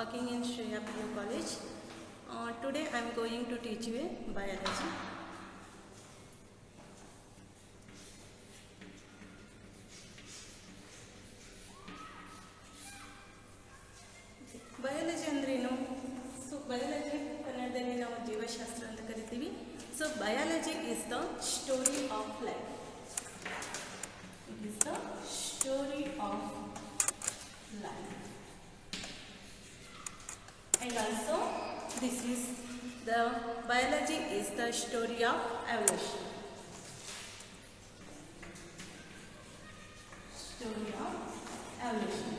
working in Shreya PU College. Today I am going to teach you biology. Biology ಅಂದ್ರೇನು? So biology ಕನ್ನಡದಲ್ಲಿ ನಾವು ಜೀವಶಾಸ್ತ್ರ ಅಂತ ಕರಿತೀವಿ. So biology is the story of life. It is the story of life. And also this is the biology is the story of evolution. Story of evolution.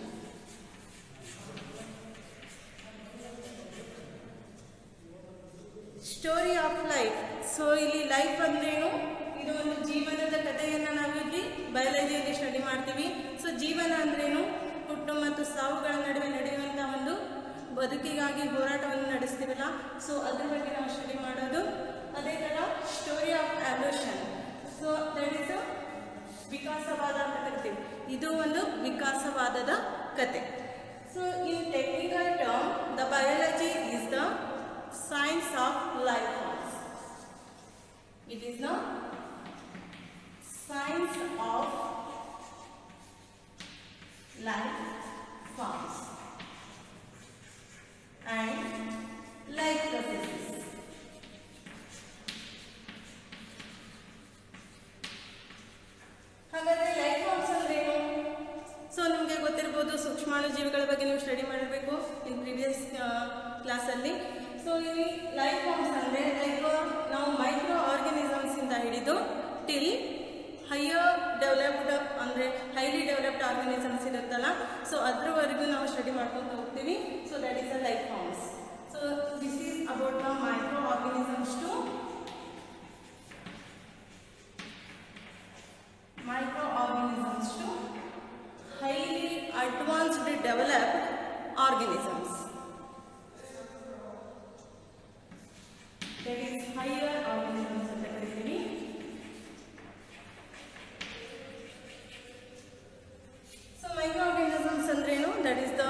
Story of life. So ಇಲ್ಲಿ life ಅಂದ್ರೇನು? ಇದು ಒಂದು ಜೀವನದ ಕಥೆಯನ್ನು ನಾವಿಲ್ಲಿ ಬಯಾಲಜಿಯಲ್ಲಿ study ಮಾಡ್ತೀವಿ. So ಜೀವನ ಅಂದ್ರೇನು? ಹುಟ್ಟು ಮತ್ತು ಸಾವುಗಳ ನಡುವೆ ನಡೆಯುವಂಥ ಒಂದು ಬದುಕಿಗಾಗಿ ಹೋರಾಟವನ್ನು ನಡೆಸ್ತೀವಲ್ಲ, ಸೊ ಅದ್ರ ಬಗ್ಗೆ ನಾವು ಸ್ಟಡಿ ಮಾಡೋದು. ಅದೇ ಥರ story of evolution. So that is ವಿಕಾಸವಾದ ಅಂತ ಕರಿತೀವಿ. ಇದು ಒಂದು ವಿಕಾಸವಾದದ ಕತೆ. So in technical term the biology is the science of life forms. It is the science of life forms and life processes. ಹಾಗಾದ್ರೆ ಲೈಫ್ ಫಾರ್ಮ್ಸ್ ಅಂದ್ರೇನು? ಸೊ ನಿಮಗೆ ಗೊತ್ತಿರಬಹುದು, ಸೂಕ್ಷ್ಮಾಣು ಜೀವಿಗಳ ಬಗ್ಗೆ ನೀವು ಸ್ಟಡಿ ಮಾಡಿರಬೇಕು ಇನ್ ಪ್ರೀವಿಯಸ್ ಕ್ಲಾಸಲ್ಲಿ. ಸೊ ಇಲ್ಲಿ ಲೈಫ್ ಫಾರ್ಮ್ಸ್ ಅಂದರೆ ಲೈಕ್ ನಾವು ಮೈಕ್ರೋ ಆರ್ಗನಿಸಮ್ಸ್ ಇಂದ ಹಿಡಿದು ಟಿಲ್ ಹೈಯರ್ ಡೆವಲಪ್ಡ್ ಅಂದರೆ ಹೈಲಿ ಡೆವಲಪ್ಡ್ ಆರ್ಗನಿಸಮ್ಸ್ ಇರುತ್ತಲ್ಲ, ಸೊ ಅದ್ರವರೆಗೂ ನಾವು ಸ್ಟಡಿ ಮಾಡ್ಕೊಂಡು ಹೋಗ್ತೀವಿ. So that is the life forms. So this is about the micro organisms to highly advanced developed organisms. That is higher organisms ಅಂತ ಕರೀತೀವಿ. ಸೊ ಮೈಕ್ರೋ ಆರ್ಗನಿಸಮ್ಸ್ ಅಂದ್ರೇನು? That is the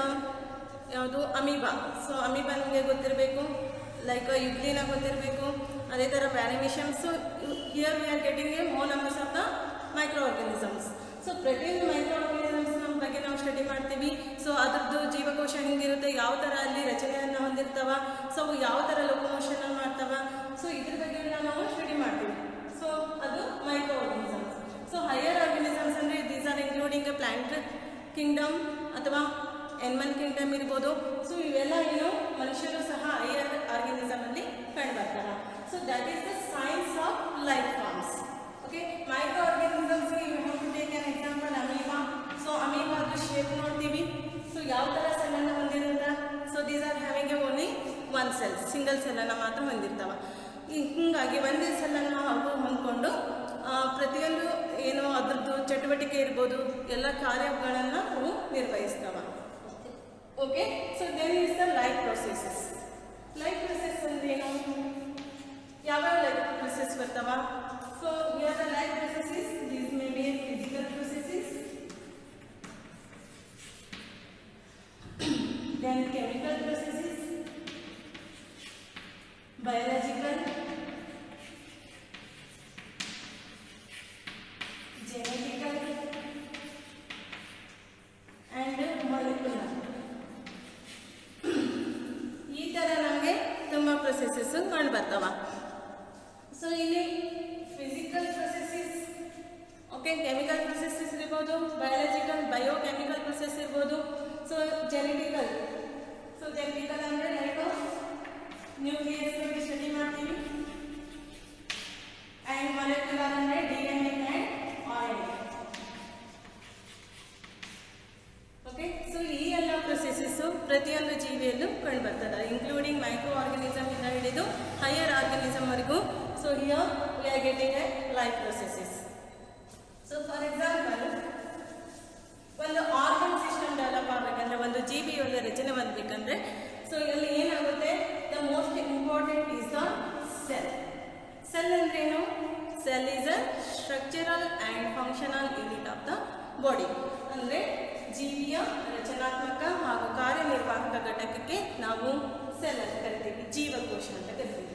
ಯಾವುದು amoeba. So amoeba ನಿಮಗೆ ಗೊತ್ತಿರಬೇಕು, like euglena ಗೊತ್ತಿರಬೇಕು. ಅದೇ ಥರ parameciums. So here we are getting a more numbers of the micro organisms. So ಪ್ರತಿಯೊಂದು ಮೈಕ್ರೋ ಆರ್ಗನಿಸಮ್ಸ್ ನಮ್ಮ ಬಗ್ಗೆ ನಾವು ಸ್ಟಡಿ ಮಾಡ್ತೀವಿ. ಸೊ ಅದ್ರದ್ದು ಜೀವಕೋಶ ಹೆಂಗಿರುತ್ತೆ, ಯಾವ ಥರ ಅಲ್ಲಿ ರಚನೆಯನ್ನು ಹೊಂದಿರ್ತಾವ, ಸೊ ಯಾವ ಥರ ಲೋಕೋಮೋಷನ್ ಮಾಡ್ತಾವ, ಸೊ ಇದ್ರ ಬಗ್ಗೆ ಎಲ್ಲ ನಾವು ಸ್ಟಡಿ ಮಾಡ್ತೀವಿ. ಸೊ ಅದು micro organisms. So higher organisms ಅಂದರೆ these are including a plant kingdom ಅಥವಾ ಎನಿಮಲ್ ಕಿಂಗ್ಡಮ್ ಇರ್ಬೋದು. ಸೊ ಇವೆಲ್ಲ ಏನು ಮನುಷ್ಯರು ಸಹ ಹೈಯರ್ ಆರ್ಗನಿಸಮ್ ಅಲ್ಲಿ ಕಂಡು ಬರ್ತಾರೆ. So that is the science of life forms. Okay, micro organisms you have to take an example amoeba. So amoeba ಅದು ಶೇಪ್ ನೋಡ್ತೀವಿ. ಸೊ ಯಾವ ಥರ ಸೆಲ್ಲನ್ನು ಹೊಂದಿರುತ್ತೆ? So these are having a only one cell, single ಸೆಲ್ಲನ್ನು ಮಾತ್ರ ಹೊಂದಿರ್ತಾವ. ಹೀಗಾಗಿ ಒಂದೇ ಸೆಲ್ಲನ್ನು ಅವು ಹೊಂದ್ಕೊಂಡು ಪ್ರತಿಯೊಂದು ಏನು ಅದ್ರದ್ದು ಚಟುವಟಿಕೆ ಇರ್ಬೋದು, ಎಲ್ಲ ಕಾರ್ಯಗಳನ್ನು ಅವು ನಿರ್ವಹಿಸ್ತಾವ. Okay, so then is the life processes. Life process ಅಂದ್ರೇನು? ಯಾವ ಲೈಫ್ ಪ್ರೊಸೆಸ್ ಬರ್ತಾವ? So here the life processes, these may be physical processes, then chemical processes, biological, genetical and molecular. ಈ ಥರ ನಮಗೆ ತುಂಬ ಪ್ರೊಸೆಸಸ್ ಕಂಡು ಬರ್ತಾವ. ಸೊ ಇಲ್ಲಿ physical processes, okay, chemical processes ಇರ್ಬೋದು, ಬಯಾಲಜಿಕಲ್ ಬಯೋಕೆಮಿಕಲ್ ಪ್ರೊಸೆಸ್ ಇರ್ಬೋದು. So genetical. ಸೊ ಜೆನೆಟಿಕಲ್ ಅಂದರೆ ಲೈಕ್ ನ್ಯೂಕ್ಲಿಯಸ್ ಬಗ್ಗೆ ಸ್ಟಡಿ ಮಾಡ್ತೀವಿ. ಆ್ಯಂಡ್ ಮಾಲಿಕ್ಯುಲರ್ ಅಂದರೆ DNA and RNA. Okay, so ಈ ಎಲ್ಲ ಪ್ರೊಸೆಸಸ್ಸು ಪ್ರತಿಯೊಂದು ಜೀವಿಯಲ್ಲೂ ಕಂಡು ಬರ್ತದೆ, ಇನ್ಕ್ಲೂಡಿಂಗ್ ಮೈಕ್ರೋ ಆರ್ಗನಿಸಮ್ ಇಂದ ಹಿಡಿದು ಹೈಯರ್ ಆರ್ಗನಿಸಮ್ವರೆಗೂ. So here we are getting a life processes. So for example, ಒಂದು ಆರ್ಗನ್ ಸಿಸ್ಟಮ್ ಡೆವಲಪ್ ಆಗಬೇಕಂದ್ರೆ, ಒಂದು ಜೀವಿಯೊಂದು ರಚನೆ ಹೊಂದಬೇಕಂದ್ರೆ, ಸೊ ಇಲ್ಲಿ ಏನಾಗುತ್ತೆ? The most important is the cell. Cell ಅಂದ್ರೇನು? Cell is a structural and functional unit of the body. ಅಂದರೆ ಜೀವಿಯ ರಚನಾತ್ಮಕ ಹಾಗೂ ಕಾರ್ಯನಿರ್ವಾಹಕ ಘಟಕಕ್ಕೆ ನಾವು ಸೆಲ್ ಅಂತ ಕರಿತೀವಿ, ಜೀವಕೋಶ ಅಂತ ಕರಿತೀವಿ.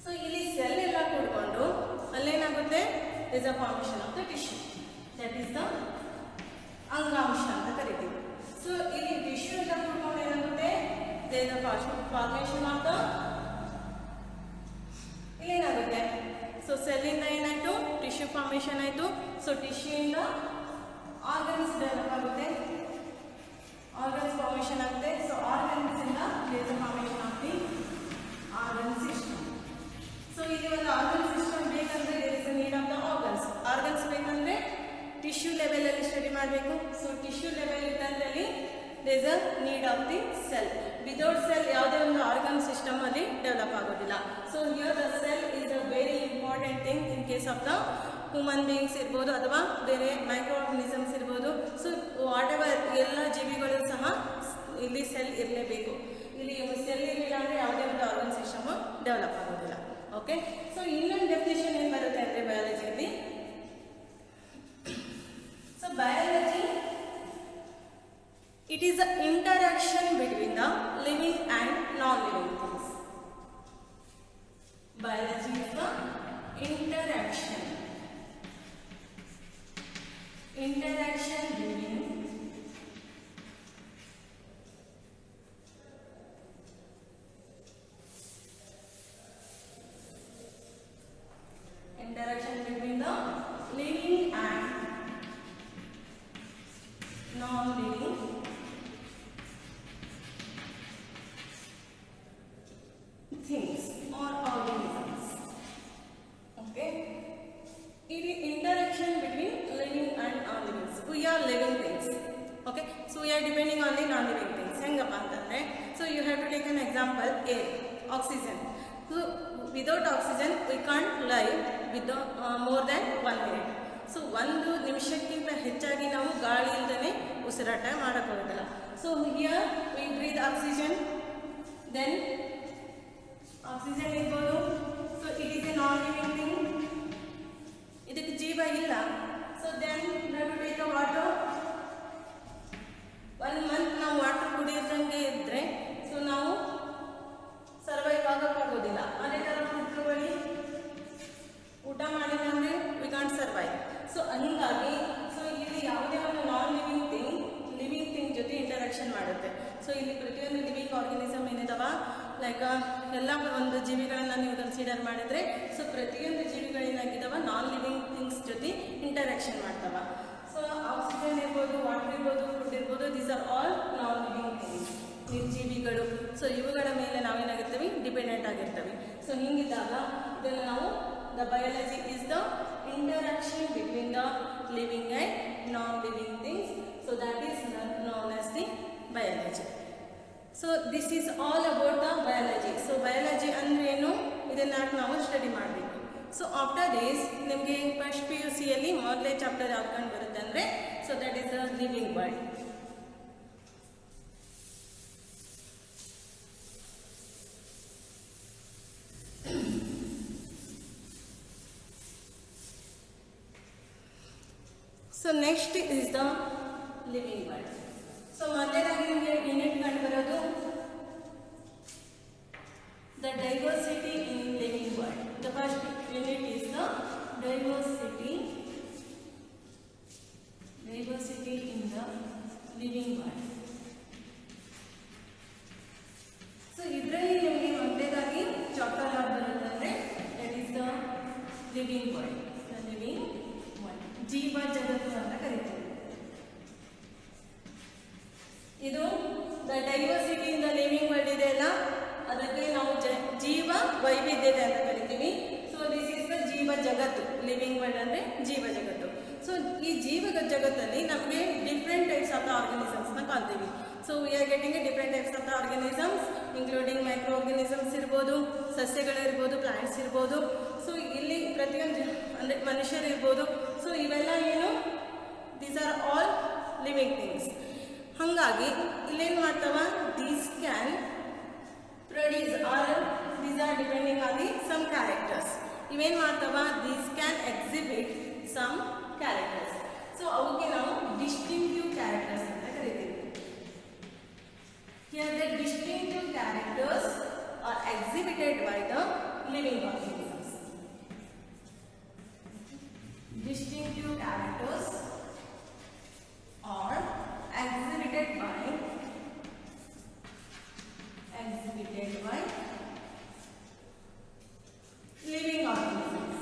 ಸೊ ಇಲ್ಲಿ ಸೆಲ್ ಎಲ್ಲ ಕೂಡ್ಕೊಂಡು ಅಲ್ಲೇನಾಗುತ್ತೆ, is a formation of the tissue, that is the ಅಂಗಾಂಶ ಅಂತ ಕರಿತೀವಿ. ಸೊ ಇಲ್ಲಿ ಟಿಶ್ಯೂ ಎಲ್ಲ ಕೂಡ್ಕೊಂಡು ಏನಾಗುತ್ತೆ, there is a formation of the, ಇಲ್ಲೇನಾಗುತ್ತೆ, ಸೊ ಸೆಲ್ಲಿಂದ ಏನಾಯಿತು, ಟಿಶ್ಯೂ ಫಾರ್ಮೇಷನ್ ಆಯಿತು. ಸೊ ಟಿಶ್ಯೂ ಇಂದ ಆರ್ಗನ್ಸ್ ಡೆವಲಪ್ ಆಗುತ್ತೆ, ಆರ್ಗನ್ಸ್ ಫಾರ್ಮೇಷನ್ ಆಗುತ್ತೆ. ಸೊ ಆರ್ಗನ್ಸ್ ಇಂದ there is a formation of the organ system. So ಇಲ್ಲಿ ಒಂದು ಆರ್ಗನ್ ಸಿಸ್ಟಮ್ ಬೇಕಂದ್ರೆ there is a need of the organs. Organs ಬೇಕಂದ್ರೆ ಟಿಶ್ಯೂ ಲೆವೆಲ್ ಅಲ್ಲಿ ಸ್ಟಡಿ ಮಾಡಬೇಕು. ಸೊ ಟಿಶ್ಯೂ ಲೆವೆಲ್ ಇದ್ದಂದ್ರಲ್ಲಿ there is a need of the cell. Without cell ಯಾವುದೇ ಒಂದು organ system ಅಲ್ಲಿ ಡೆವಲಪ್ ಆಗೋದಿಲ್ಲ. So here the cell is a very important thing in case of the human beings ಇರ್ಬೋದು ಅಥವಾ ಬೇರೆ micro organisms ಇರ್ಬೋದು. So what ever ಎಲ್ಲ ಜೀವಿಗಳು ಸಹ ಇಲ್ಲಿ ಸೆಲ್ ಇರಲೇಬೇಕು. ಇಲ್ಲಿ ಸೆಲ್ ಇರಲಿಲ್ಲ ಅಂದರೆ ಯಾವುದೇ ಒಂದು ಆರ್ಗನ್ ಸಿಸ್ಟಮ್ ಡೆವಲಪ್ ಆಗೋದಿಲ್ಲ. ಓಕೆ, ಸೊ ಇನ್ನೊಂದು ಡೆಫಿನೇಷನ್ ಏನು ಬರುತ್ತೆ ಅಂದರೆ ಬಯಾಲಜಿಯಲ್ಲಿ, so biology it is the interaction between the living and non-living things. Biology is the interaction between the living and non-living things or organisms. Okay, it is interaction between living and non-living. We are living things. Okay, so we are depending on the non-living things. Hengappa antandre, so you have to take an example, air, oxygen. So without oxygen we can't live with more than 1 minute. So ಒಂದು ನಿಮಿಷಕ್ಕಿಂತ ಹೆಚ್ಚಾಗಿ ನಾವು ಗಾಳಿ ಇಲ್ಲದೇ ಉಸಿರಾಟ ಮಾಡೋಕ್ಕಾಗೋದಿಲ್ಲ. So here we breathe oxygen, then oxygen ಇರ್ಬೋದು. So it is a non living thing, ಇದಕ್ಕೆ ಜೀವ ಇಲ್ಲ. ಸೊ ದೆನ್ ನಾವು to take a water. 1 month ನಾವು ವಾಟರ್ ಕುಡಿಯೋದಂಗೆ ಇದ್ದರೆ ಸೊ ನಾವು ಸರ್ವೈವ್ ಆಗೋಕ್ಕಾಗೋದಿಲ್ಲ. ಅದೇ ಥರ ಫುಡ್ ತಗೊಳ್ಳಿ, ಊಟ ಮಾಡಿಲ್ಲ ಅಂದರೆ ವಿ ಕಾಂಟ್ ಸರ್ವೈವ್. ಸೊ ಹಂಗಾಗಿ ಸೊ ಇಲ್ಲಿ ಯಾವುದೇ ಒಂದು ನಾನ್ ಲಿವಿಂಗ್ ಥಿಂಗ್ ಜೊತೆ ಇಂಟರಾಕ್ಷನ್ ಮಾಡುತ್ತೆ. ಸೊ ಇಲ್ಲಿ ಪ್ರತಿಯೊಂದು ಲಿವಿಂಗ್ ಆರ್ಗನಿಸಮ್ ಏನಿದಾವ, ಲೈಕ್ ಎಲ್ಲ ಒಂದು ಜೀವಿಗಳನ್ನು ನೀವು ಕನ್ಸಿಡರ್ ಮಾಡಿದರೆ ಸೊ ಪ್ರತಿಯೊಂದು ಜೀವಿಗಳೇನಾಗಿದ್ದಾವ ನಾನ್ ಲಿವಿಂಗ್ ಥಿಂಗ್ಸ್ ಜೊತೆ ಇಂಟರಾಕ್ಷನ್ ಮಾಡ್ತಾವ. ಸೊ ಆಕ್ಸಿಜನ್ ಇರ್ಬೋದು, ವಾಟರ್ ಇರ್ಬೋದು, ಫುಡ್ ಇರ್ಬೋದು, these are all non living things, ನಿರ್ಜೀವಿಗಳು. ಸೊ ಇವುಗಳ ಮೇಲೆ ನಾವೇನಾಗಿರ್ತೀವಿ, ಡಿಪೆಂಡೆಂಟ್ ಆಗಿರ್ತೀವಿ. ಸೊ ಹಿಂಗಿದ್ದಾಗ ಇದನ್ನು ನಾವು the biology is the interaction between the living and non-living things. So that is known as the biology. So this is all about the biology. So biology ಅಂದ್ರೆ ಏನು, ಇದನ್ನ ನಾವು ಸ್ಟಡಿ ಮಾಡಬೇಕು. ಸೊ ಆಫ್ಟರ್ ದಿಸ್ ನಿಮಗೆ first PUC ಅಲ್ಲಿ ಮೊದಲೇ chapter ಯಾವ್ದು ಬರುತ್ತೆ ಅಂದರೆ so that is the living world. So next is the living world. So ಮೊದಲನೇದಾಗಿ ನಿಮಗೆ ಯೂನಿಟ್ ಕಂಡು ಬರೋದು the diversity in living world. The first unit is the diversity in the living world. So ಇದರಲ್ಲಿ ನಿಮಗೆ ಮೊದಲನೇದಾಗಿ ಚಾಪ್ಟರ್ ಯಾವ್ದು ಬರುತ್ತೆ ಅಂದರೆ that is the living world. The living ಜೀವ ಜಗತ್ತು ಅಂತ ಕರೀತೀವಿ. ಇದು the diversity in the living world ಇದೆ ಅಲ್ಲ, ಅದಕ್ಕೆ ನಾವು ಜೀವ ವೈವಿಧ್ಯತೆ ಅಂತ ಕರಿತೀವಿ. ಸೊ ದಿಸ್ ಈಸ್ ದ ಜೀವ ಜಗತ್ತು. ಲಿವಿಂಗ್ ವರ್ಲ್ಡ್ ಅಂದರೆ ಜೀವ ಜಗತ್ತು. ಸೊ ಈ ಜೀವ ಜಗತ್ತಲ್ಲಿ ನಮಗೆ ಡಿಫ್ರೆಂಟ್ ಟೈಪ್ಸ್ ಆಫ್ ದ ಆರ್ಗನಿಸಮ್ಸ್ನ ಕಾಣ್ತೀವಿ. So we are getting A different types of the organisms including micro organisms ಇರ್ಬೋದು, ಸಸ್ಯಗಳಿರ್ಬೋದು, ಪ್ಲಾಂಟ್ಸ್ ಇರ್ಬೋದು. ಸೊ ಇಲ್ಲಿ ಪ್ರತಿಯೊಂದು ಅಂದರೆ ಮನುಷ್ಯರು ಇರ್ಬೋದು. ಸೊ ಇವೆಲ್ಲ ಏನು, these are all living things. ಹಾಗಾಗಿ ಇಲ್ಲೇನು ಮಾಡ್ತಾವ, these can produce or these are depending on the some characters. ಇವೇನು ಮಾಡ್ತಾವ, these can exhibit some characters. So so ಅವಕ್ಕೆ ನಾವು ಡಿಸ್ಟಿಂಕ್ಟಿವ್ ಕ್ಯಾರೆಕ್ಟರ್ಸ್ ಅಂತ ಕರಿತೀವಿ. Here the distinctive characters are exhibited by the living organisms. Distinctive characters are exhibited by living organisms.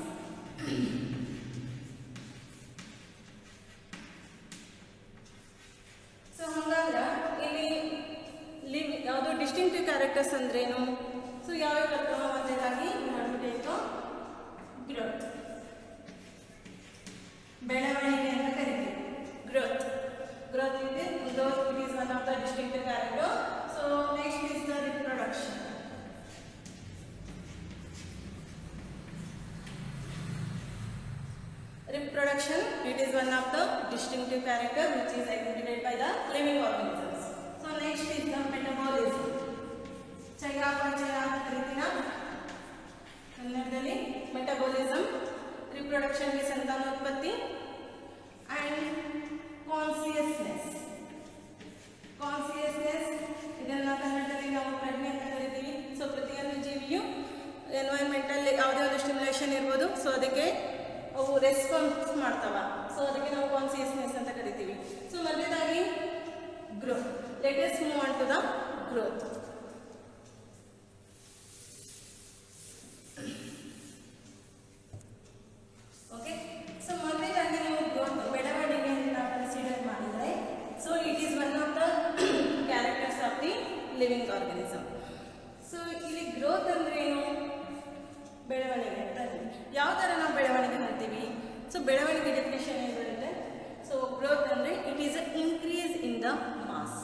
So ಹಾಗಾದ್ರೆ ಇಲ್ಲಿ ಯಾವುದು distinctive characters ಅಂದ್ರೇನು? ಸೊ ಯಾವ್ಯಾವ ಬರ್ತವೆ? ಮೊದಲಾಗಿ ನೋಡ್ಬಿಟ್ಟು ಗ್ರೋತ್, ಬೆಳವಣಿಗೆ ಅಂತ ಕರಿತೀವಿ. ಗ್ರೋತ್ ಇದೆ. Growth it is one of the distinctive character. So next is the reproduction. Reproduction it is one of the distinctive character which is exhibited by the living organisms. So next is the metabolism. ಚಯಾಪಚಯ ಅಂತ ಕರಿತೀನ ಕನ್ನಡದಲ್ಲಿ. Metabolism, reproduction ಗೆ ಸಂತಾನೋತ್ಪತ್ತಿ, and consciousness ಇದನ್ನ ಕನ್ನಡದಲ್ಲಿ ನಾವು ಪ್ರಜ್ಞೆ ಅಂತ ಕರಿತೀವಿ. ಸೊ ಪ್ರತಿಯೊಂದು ಜೀವಿಯು ಎನ್ವೈರನ್ಮೆಂಟಲ್ ಯಾವುದೇ ಒಂದು ಸ್ಟಿಮ್ಯುಲೇಷನ್ ಇರ್ಬೋದು, ಸೊ ಅದಕ್ಕೆ ಅವು ರೆಸ್ಪಾನ್ಸ್ ಮಾಡ್ತಾವ. ಸೊ ಅದಕ್ಕೆ ನಾವು ಕಾನ್ಸಿಯಸ್ನೆಸ್ ಅಂತ ಕರಿತೀವಿ. ಸೊ ಮೊದಲನೇದಾಗಿ growth. Let us move on to the growth. Okay, so ಮೊದಲನೇದಾಗಿ ನಾವು ಗ್ರೋತ್ ಬೆಳವಣಿಗೆಯನ್ನು ಕನ್ಸಿಡರ್ ಮಾಡಿದರೆ, so it is one of the characters of the living organism. So ಇಲ್ಲಿ ಗ್ರೋತ್ ಅಂದ್ರೆ ಏನು? ಬೆಳವಣಿಗೆ ಅಂತ. ಯಾವ ಥರ ನಾವು ಬೆಳವಣಿಗೆ ಅಂತೀವಿ? ಸೊ ಬೆಳವಣಿಗೆ ಡೆಫಿನೇಷನ್ ಏನು ಬರುತ್ತೆ? ಸೊ ಗ್ರೋತ್ ಅಂದರೆ it is a increase in the mass.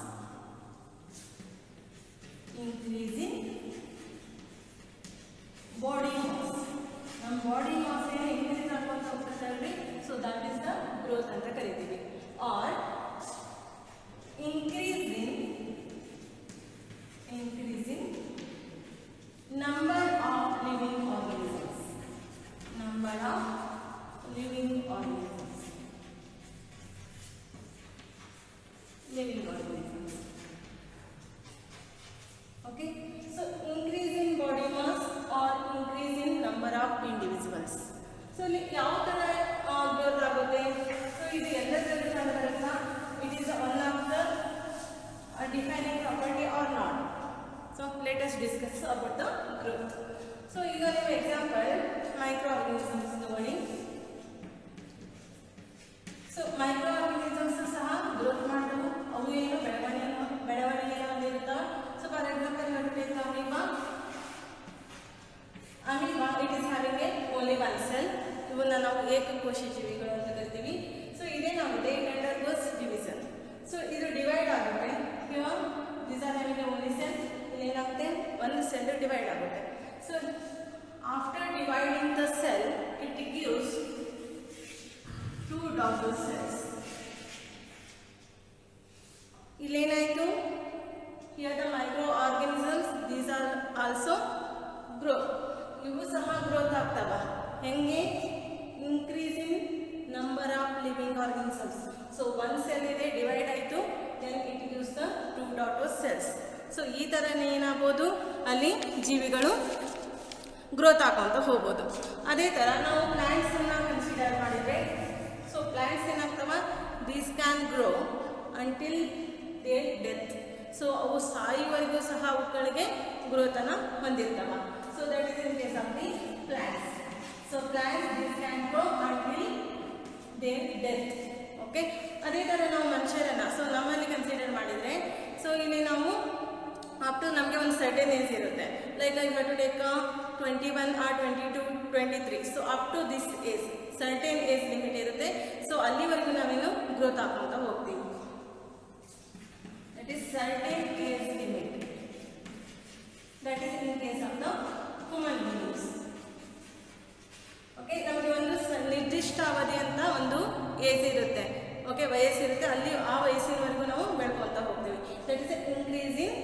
Increase in body mass. ನಮ್ಮ ಬಾಡಿ ಮಾಸ್ ಏನು ಇನ್ಕ್ರೀಸ್ ಆಗ್ಕೊಂತ ಹೋಗ್ತದೆ, so that is the growth ಅಂತ ಕರಿತೀವಿ. Or increase in number of living organisms. Okay, so increase in body mass or increase in number of individuals. So ಯಾವ ತರ growth ಆಗುತ್ತೆ? So ಇದು ಎಲ್ಲದರಲ್ಲೂ ಕಂಡುಬರುತ್ತಾ? It is one of the defining property or not. So let us discuss about the growth. So ಈಗ ನೀವು example microorganisms ತಗೊಳ್ಳಿ. So microorganisms ಸಹ growth ಮಾಡ್ತವೆ. ಅವು ಏನು ಬೆಳವಣಿಗೆ ಹೊಂದಿರುತ್ತವೆ. So for example take amoeba. It is having a only one cell. ಇವನ್ನ ನಾವು ಏಕಕೋಶಿ ಜೀವಿಗಳು ಅಂತ ಕರಿತೀವಿ. ಸೊ ಇದೇನಾಗುತ್ತೆ? It undergoes division. ಸೊ ಇದು ಡಿವೈಡ್ ಆಗುತ್ತೆ. Here these are having only cell. ಇಲ್ಲಿ ಏನಾಗುತ್ತೆ? ಒಂದು ಸೆಲ್ ಡಿವೈಡ್ ಆಗುತ್ತೆ. So after dividing the cell it gives two daughter cells. ಇಲ್ಲಿ ಏನಾಯಿತು? Here the microorganisms these are also grow. ಇವು ಸಹ ಗ್ರೋತ್ ಆಗ್ತಾವ. ಹೆಂಗೆ? Increase in number of living organisms. So ಒಂದು ಸೆಲ್ ಇದೆ, ಡಿವೈಡ್ ಆಯಿತು, then it gives the two daughter cells. So ಈ ಥರನೇ ಏನಾಗ್ಬೋದು? ಅಲ್ಲಿ ಜೀವಿಗಳು ಗ್ರೋತ್ ಆಗೋಂತ ಹೋಗ್ಬೋದು. ಅದೇ ಥರ ನಾವು ಪ್ಲಾಂಟ್ಸನ್ನು ಕನ್ಸಿಡರ್ ಮಾಡಿದರೆ, ಸೊ ಪ್ಲಾಂಟ್ಸ್ ಏನಾಗ್ತವ? These can grow until they death. So ಅವು ಸಾಯುವವರೆಗೂ ಸಹ ಅವುಗಳಿಗೆ ಗ್ರೋತನ್ನು ಹೊಂದಿರ್ತವ. So that is in case of the plants. So plants these can grow until they death. Okay, ಅದೇ ಥರ ನಾವು ಮನುಷ್ಯರನ್ನ ಸೊ ನಮ್ಮಲ್ಲಿ ಕನ್ಸಿಡರ್ ಮಾಡಿದರೆ, ಸೊ ಇಲ್ಲಿ ನಾವು ಅಪ್ ಟು ನಮಗೆ ಒಂದು ಸರ್ಟೆನ್ ಏಜ್ ಇರುತ್ತೆ. Like I have to take 21 or 22, 23. So up to this age certain age limit ಇರುತ್ತೆ. ಸೊ ಅಲ್ಲಿವರೆಗೂ ನಾವೇನು ಗ್ರೋತ್ ಹಾಕೊಂತ ಹೋಗ್ತೀವಿ. That is certain age limit. That is in case of the human beings. Okay, ನಮಗೆ ಒಂದು ನಿರ್ದಿಷ್ಟ ಅವಧಿ ಅಂತ ಒಂದು ಏಜ್ ಇರುತ್ತೆ. ಓಕೆ, ವಯಸ್ಸಿರುತ್ತೆ. ಅಲ್ಲಿ ಆ ವಯಸ್ಸಿನವರೆಗೂ ನಾವು ಬೆಳ್ಕೊತಾ ಹೋಗ್ತೀವಿ. That is increase in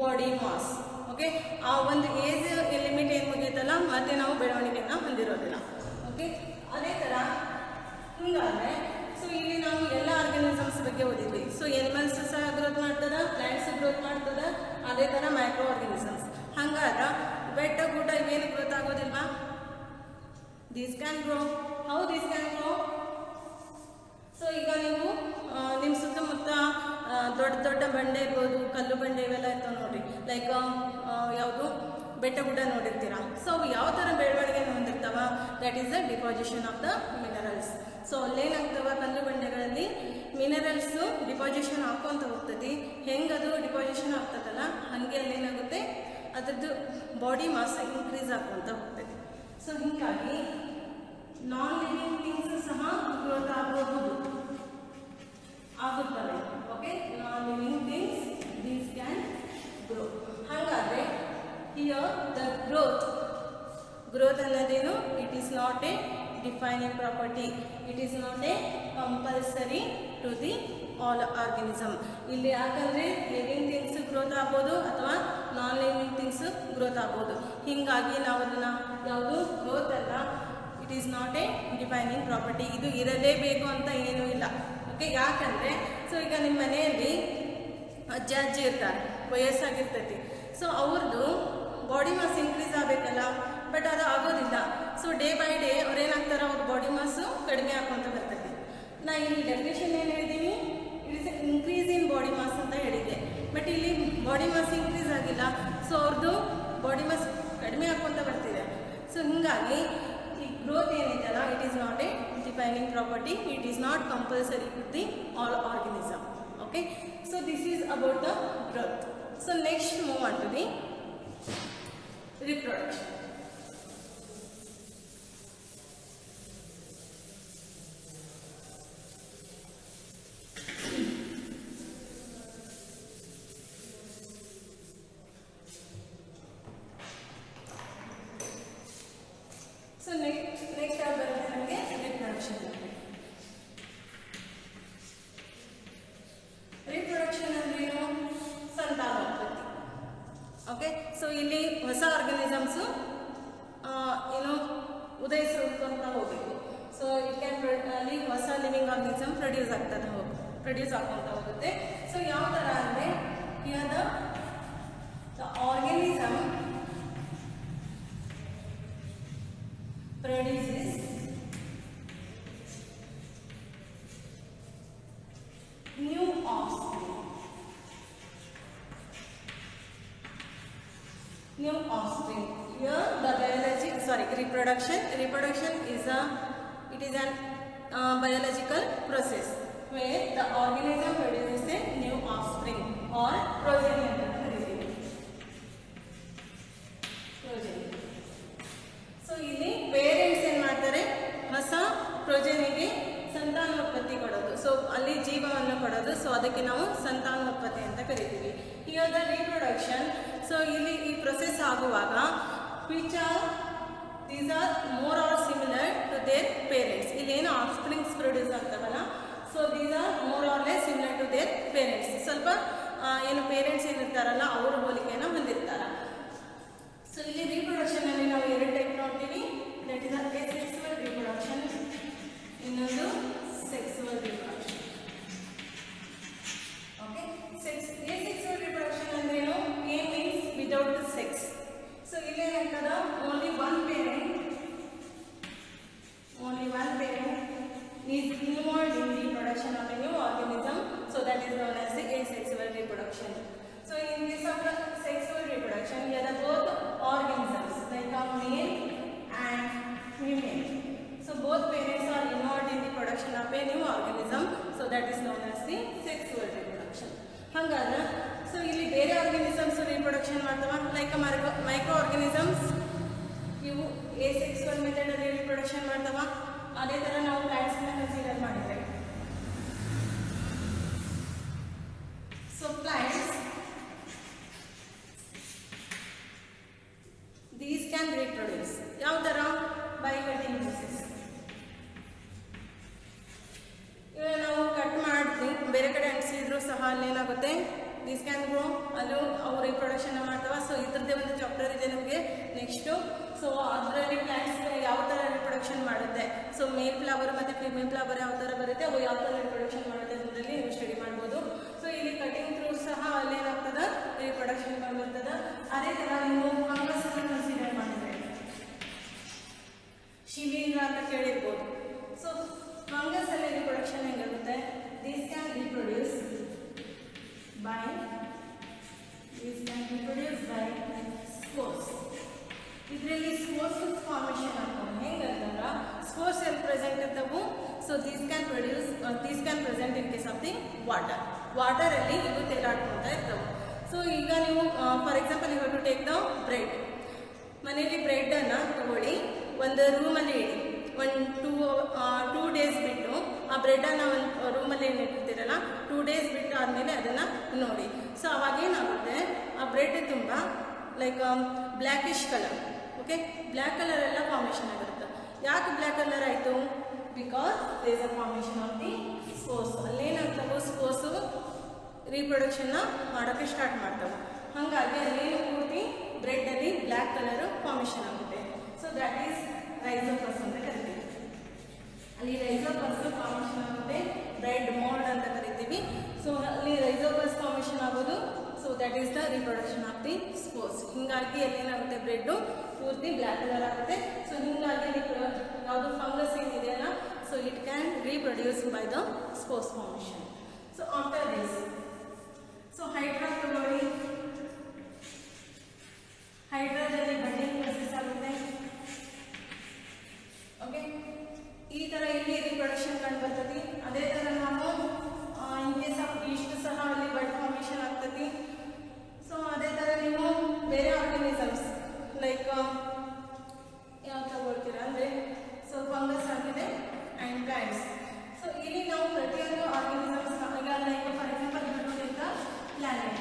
body mass. Okay, ಆ ಒಂದು ಏಜ್ ಲಿಮಿಟ್ ಏನು ಮುಗಿಯುತ್ತಲ್ಲ, ಮತ್ತೆ ನಾವು ಬೆಳವಣಿಗೆಯನ್ನು ಹೊಂದಿರೋದಿಲ್ಲ. ಓಕೆ, ಅದೇ ಥರ ಹಿಂಗಾದ್ರೆ ಸೊ ಇಲ್ಲಿ ನಾವು ಎಲ್ಲ ಆರ್ಗನಿಸಮ್ಸ್ ಬಗ್ಗೆ ಓದಿದ್ವಿ. ಸೊ ಎನಿಮಲ್ಸ್ ಸಹ ಗ್ರೋತ್ ಮಾಡ್ತದ, ಪ್ಲಾಂಟ್ಸ್ ಗ್ರೋತ್ ಮಾಡ್ತದ, ಅದೇ ಥರ ಮೈಕ್ರೋ ಆರ್ಗನಿಸಮ್ಸ್. ಹಂಗಾದ್ರೆ ಬೆಟ್ಟ ಗುಡ್ಡ ಇವೇನು ಗ್ರೋತ್ ಆಗೋದಿಲ್ವಾ? These can grow. How these can grow? So ಈಗ ನೀವು ನಿಮ್ಮ ಸುತ್ತಮುತ್ತ ದೊಡ್ಡ ದೊಡ್ಡ ಬಂಡೆ ಇರ್ಬೋದು, ಕಲ್ಲು ಬಂಡೆ ಇವೆಲ್ಲ ಇರ್ತಾವೆ ನೋಡ್ರಿ. ಲೈಕ್ ಯಾವುದು ಬೆಟ್ಟ ಗುಡ್ಡ ನೋಡಿರ್ತೀರಾ. ಸೊ ಅವು ಯಾವ ಥರ ಬೆಳವಣಿಗೆ ಹೊಂದಿರ್ತಾವ? That is the deposition of the minerals. So ಅಲ್ಲೇನಾಗ್ತವ, ಕಲ್ಲು ಬಂಡೆಗಳಲ್ಲಿ ಮಿನರಲ್ಸು ಡಿಪಾಸಿಷನ್ ಹಾಕೊಂತ ಹೋಗ್ತದೆ. ಹೆಂಗದು ಡಿಪಾಸಿಷನ್ ಆಗ್ತದಲ್ಲ ಹಾಗೆ ಅಲ್ಲೇನಾಗುತ್ತೆ, ಅದ್ರದ್ದು ಬಾಡಿ ಮಾಸ್ ಇನ್ಕ್ರೀಸ್ ಆಗ್ಕೊಂತ ಹೋಗ್ತದೆ. ಸೊ ಹೀಗಾಗಿ ನಾನ್ ಲಿವಿಂಗ್ ಥಿಂಗ್ಸ್ ಸಹ ಗ್ರೋತ್ ಆಗಬಹುದು, ಆಗುತ್ತವೆ. Okay, non living things these can grow. ಹಾಗಾದರೆ ಹಿಯರ್ ದ ಗ್ರೋತ್ ಅನ್ನೋದೇನು? It is not a defining property, it is not a compulsory to the all organism. ಇಲ್ಲಿ ಯಾಕಂದರೆ ಲಿವಿಂಗ್ ಥಿಂಗ್ಸ್ ಗ್ರೋತ್ ಆಗ್ಬೋದು ಅಥವಾ ನಾನ್ living things growth ಆಗ್ಬೋದು. ಹೀಗಾಗಿ ನಾವು ಅದನ್ನು ಯಾವುದು ಗ್ರೋತ್ ಅಲ್ಲ, it is not a defining property. ಇದು ಇರಲೇಬೇಕು ಅಂತ ಏನೂ ಇಲ್ಲ. ಓಕೆ, ಯಾಕಂದರೆ ಸೊ ಈಗ ನಿಮ್ಮ ಮನೆಯಲ್ಲಿ ಅಜ್ಜ ಅಜ್ಜಿ ಇರ್ತಾರೆ, ವಯಸ್ಸಾಗಿರ್ತೈತಿ. ಸೊ ಅವ್ರದ್ದು ಬಾಡಿ ಮಾಸ್ ಇನ್ಕ್ರೀಸ್ ಆಗಬೇಕಲ್ಲ, ಬಟ್ ಅದು ಆಗೋದಿಲ್ಲ. ಸೊ ಡೇ ಬೈ ಡೇ ಅವ್ರೇನಾಗ್ತಾರೆ, ಅವ್ರ ಬಾಡಿ ಮಾಸು ಕಡಿಮೆ ಆಗೋಂತ ಬರ್ತೈತಿ. ನಾ ಇಲ್ಲಿ ಡೆಫಿನೇಷನ್ ಏನು ಹೇಳಿದ್ದೀನಿ, it is increase in body mass ಅಂತ ಹೇಳಿದ್ದೆ. ಬಟ್ ಇಲ್ಲಿ ಬಾಡಿ ಮಾಸ್ ಇನ್ಕ್ರೀಸ್ ಆಗಿಲ್ಲ, ಸೊ ಅವ್ರದ್ದು ಬಾಡಿ ಮಾಸ್ ಕಡಿಮೆ ಆಗೋಂತ ಬರ್ತಿದೆ. ಸೊ ಹೀಗಾಗಿ ಈ ಗ್ರೋತ್ ಏನೈತಲ್ಲ, it is not a defining property, it is not compulsory to the all organism. Okay, so this is about the growth. So next move on to the reproduction. So next reproduction. Reproduction ಅಂದ್ರೇನು? ಸಂತಾನೋತ್ಪತ್ತಿ. Okay, so ಇಲ್ಲಿ ಹೊಸ organisms ಏನು ಉದಯಿಸ್ಕೊಂತ ಹೋಗಬೇಕು. So it can ಅಲ್ಲಿ ಹೊಸ living organism produce ಆಗ್ಕೊಂತ ಹೋಗುತ್ತೆ. So ಯಾವ ಥರ ಅಂದರೆ, here the organism produces new offspring. Here the reproduction is an biological process where the organism produces a new offspring or progeny. So ಇಲ್ಲಿ parents ಏನು ಮಾಡ್ತಾರೆ, ಹೊಸ ಪ್ರೊಜೆನಿಗೆ ಸಂತಾನೋತ್ಪತ್ತಿ ಕೊಡೋದು. ಸೊ ಅಲ್ಲಿ ಜೀವವನ್ನು ಕೊಡೋದು. ಸೊ ಅದಕ್ಕೆ ನಾವು ಸಂತಾನೋತ್ಪತ್ತಿ ಅಂತ ಕರಿತೀವಿ. Here the reproduction. ಸೊ ಇಲ್ಲಿ ಈ ಪ್ರೊಸೆಸ್ ಆಗುವಾಗ these are more or similar to their parents. ಇಲ್ಲೇನು ಆಫ್ಸ್ಪ್ರಿಂಗ್ಸ್ ಪ್ರೊಡ್ಯೂಸ್ ಆಗ್ತಾವಲ್ಲ, so these are more or less similar to their parents. ಸ್ವಲ್ಪ ಏನು ಪೇರೆಂಟ್ಸ್ ಏನಿರ್ತಾರಲ್ಲ ಅವರ ಹೋಲಿಕೆಯನ್ನು ಹೊಂದಿರ್ತಾರೆ. ಸೊ ಇಲ್ಲಿ ರಿಪ್ರೊಡಕ್ಷನಲ್ಲಿ ನಾವು ಎರಡು ಟೈಪ್ ನೋಡ್ತೀವಿ. ದಟ್ ಇಸ್ ಅಸೆಕ್ಸುವಲ್ ರಿಪ್ರೊಡಕ್ಷನ್, ಇನ್ನೊಂದು sexual reproduction. Okay, asexual reproduction ಅಂದ್ರೇನು? A means without sex. So ಇಲ್ಲಿ ಏನಂತದ, only one parent is involved in the production of a new organism. So that is known as the asexual reproduction. So in case of the sexual reproduction, here are both organisms like a male and female. So both parents are involved in the production of a new organism. So that is known as the sexual reproduction. Hangadra, so ಇಲ್ಲಿ ಬೇರೆ organisms reproduction ಮಾಡ್ತಾವ, like micro organisms ಇವು asexual method ಅಲ್ಲಿ reproduction ಮಾಡ್ತಾವ. ಅದೇ ಥರ ನಾವು plants ನ ಕನ್ಸಿಡರ್ ಮಾಡಿದ್ರೆ, so plants these can reproduce. ಯಾವ ಥರ? by cutting process. ಇವಾಗ ನಾವು ಕಟ್ ಮಾಡಿದ್ವಿ, ಬೇರೆ ಕಡೆ ಅಂಟಿಸಿದ್ರು ಸಹ ಅಲ್ಲಿ ಏನಾಗುತ್ತೆ, ದಿಸ್ ಕ್ಯಾನ್ ಗ್ರೋ, ಅಲ್ಲೂ ಅವ್ರು ರಿಪ್ರೊಡಕ್ಷನ್ ಮಾಡ್ತಾವ. ಸೊ ಇದ್ರದ್ದೇ ಒಂದು ಚಾಪ್ಟರ್ ಇದೆ ನಮಗೆ ನೆಕ್ಸ್ಟು. ಸೊ ಅದರಲ್ಲಿ ಪ್ಲಾಂಟ್ಸ್ ಯಾವ ಥರ ರಿಪ್ರೊಡಕ್ಷನ್ ಮಾಡುತ್ತೆ, ಸೊ ಸೊ ಮೇಲ್ ಫ್ಲವರ್ ಮತ್ತು ಫಿಮೇಲ್ ಫ್ಲವರ್ ಯಾವ ಥರ ಬರುತ್ತೆ, ಅವು ಯಾವ ಥರ ರಿಪ್ರೊಡಕ್ಷನ್ ಮಾಡುತ್ತೆ ಅನ್ನೋದ್ರಲ್ಲಿ ನೀವು ಸ್ಟಡಿ ಮಾಡ್ಬೋದು. ಸೊ ಇಲ್ಲಿ ಕಟಿಂಗ್ ಥ್ರೂ ಸಹ ಅಲ್ಲೇನಾಗ್ತದೆ ರಿಪ್ರೊಡಕ್ಷನ್ ಬರ್ತದೆ. ಅದೇ ಥರ ನೀವು ಫಂಗಸ್ ಅನ್ನು ಕನ್ಸಿಡರ್ ಮಾಡಿದ್ರೆ ಶಿಲೀಂಧ್ರ ಅಂತ ಕೇಳಿರ್ಬೋದು. ಸೊ ಫಂಗಸ್ ಅಲ್ಲಿ ರಿಪ್ರೊಡಕ್ಷನ್ ಹೆಂಗಾಗುತ್ತೆ, these can reproduce by spores. ಇದರಲ್ಲಿ ಸ್ಪೋರ್ಸ್ ಫಾರ್ಮೇಷನ್ ಆಗ್ತವೆ. ಹೆಂಗಂತಂದ್ರೆ ಸ್ಪೋರ್ಸ್ ಎಲ್ಲಿ ಪ್ರೆಸೆಂಟ್ ಇರ್ತವು, so these can present in case of the ವಾಟರಲ್ಲಿ ಇವು ತೇಲಾಡ್ಕೊಳ್ತಾ ಇರ್ತವೆ. ಸೊ ಈಗ ನೀವು for example you have to take the bread. ಮನೇಲಿ ಬ್ರೆಡ್ಡನ್ನು ತಗೊಳ್ಳಿ, ಒಂದು ರೂಮಲ್ಲಿ ಇಡಿ, ಒಂದು ಟೂ ಡೇಸ್ ಬಿಟ್ಟು ಆ ಬ್ರೆಡ್ಡನ್ನು ಒಂದು ರೂಮಲ್ಲಿ ಏನು ಇಟ್ಟಿರ್ತೀರಲ್ಲ 2 days ಬಿಟ್ಟು ಆದಮೇಲೆ ಅದನ್ನು ನೋಡಿ. ಸೊ ಅವಾಗ ಏನಾಗುತ್ತೆ, ಆ ಬ್ರೆಡ್ ತುಂಬ like blackish colour, okay, black colour ಎಲ್ಲ ಫಾರ್ಮೇಷನ್ ಆಗಿರುತ್ತೆ. ಯಾಕೆ ಬ್ಲ್ಯಾಕ್ ಕಲರ್ ಆಯಿತು, because there is a formation of the spores. ಅಲ್ಲೇನಾಗ್ತವೆ ಸ್ಪೋರ್ಸು ರೀಪ್ರೊಡಕ್ಷನ್ನ ಮಾಡೋಕ್ಕೆ ಸ್ಟಾರ್ಟ್ ಮಾಡ್ತವೆ. ಹಾಗಾಗಿ ಅಲ್ಲೇನು ಪೂರ್ತಿ ಬ್ರೆಡ್ಡಲ್ಲಿ ಬ್ಲ್ಯಾಕ್ ಕಲರು ಫಾರ್ಮೇಷನ್ ಆಗುತ್ತೆ. ಸೊ ದ್ಯಾಟ್ ಈಸ್ ರೈಸೋಪಸ್ ಅಂತ ಕರಿತೀವಿ. ಅಲ್ಲಿ ರೈಸೋಪಸ್ ಫಾರ್ಮೇಷನ್ ಆಗುತ್ತೆ, ಬ್ರೆಡ್ ಮೋಲ್ಡ್ ಅಂತ ಕರಿತೀವಿ. ಸೊ ಅಲ್ಲಿ ರೈಸೋಪಸ್ ಫಾರ್ಮೇಷನ್ ಆಗೋದು. So that is the reproduction of the spores. ಹೀಗಾಗಿ ಅಲ್ಲೇನಾಗುತ್ತೆ ಬ್ರೆಡ್ಡು ಪೂರ್ತಿ ಬ್ಲ್ಯಾಕ್ ಕಲರ್ ಆಗುತ್ತೆ. ಸೊ ಹೀಗಾಗಿ ಯಾವುದು ಫಂಗಸ್ ಏನಿದೆಯಲ್ಲ, so it can reproduce by the spores formation. So after this, so hydra ತಗೊಳ್ಳಿ, ಹೈಡ್ರಾದಲ್ಲಿ ಬಡ್ಡಿಂಗ್ ಪ್ರೊಸೆಸ್ ಆಗುತ್ತೆ. ಓಕೆ, ಈ ಥರ ಇಲ್ಲಿ ರಿಪ್ರೊಡಕ್ಷನ್ ಕಂಡು ಬರ್ತದೆ. ಅದೇ ಥರ ನಾವು ಇನ್ ಕೇಸ್ ಆಫ್ ಈಸ್ಟ್ ಸಹ ಅಲ್ಲಿ ಬಡ್ ಫಾರ್ಮೇಷನ್ ಆಗ್ತದೆ. ಸೊ ಅದೇ ಥರ ನೀವು ಬೇರೆ ಆರ್ಗನಿಸಮ್ಸ್ ಲೈಕ್ ಯಾವ ತಗೊಳ್ತೀರಾ ಅಂದರೆ, ಸೊ ಫಂಗಸ್ ಆಗಿದೆ ಆ್ಯಂಡ್ ಪ್ಲಾಂಟ್ಸ್. ಸೊ ಇಲ್ಲಿ ನಾವು ಪ್ರತಿಯೊಂದು ಆರ್ಗನಿಸಮ್ಸ್ ಈಗ ಲೈಕ್ ಫಾರ್ ಎಕ್ಸಾಂಪಲ್ ನೋಡಿದ planet.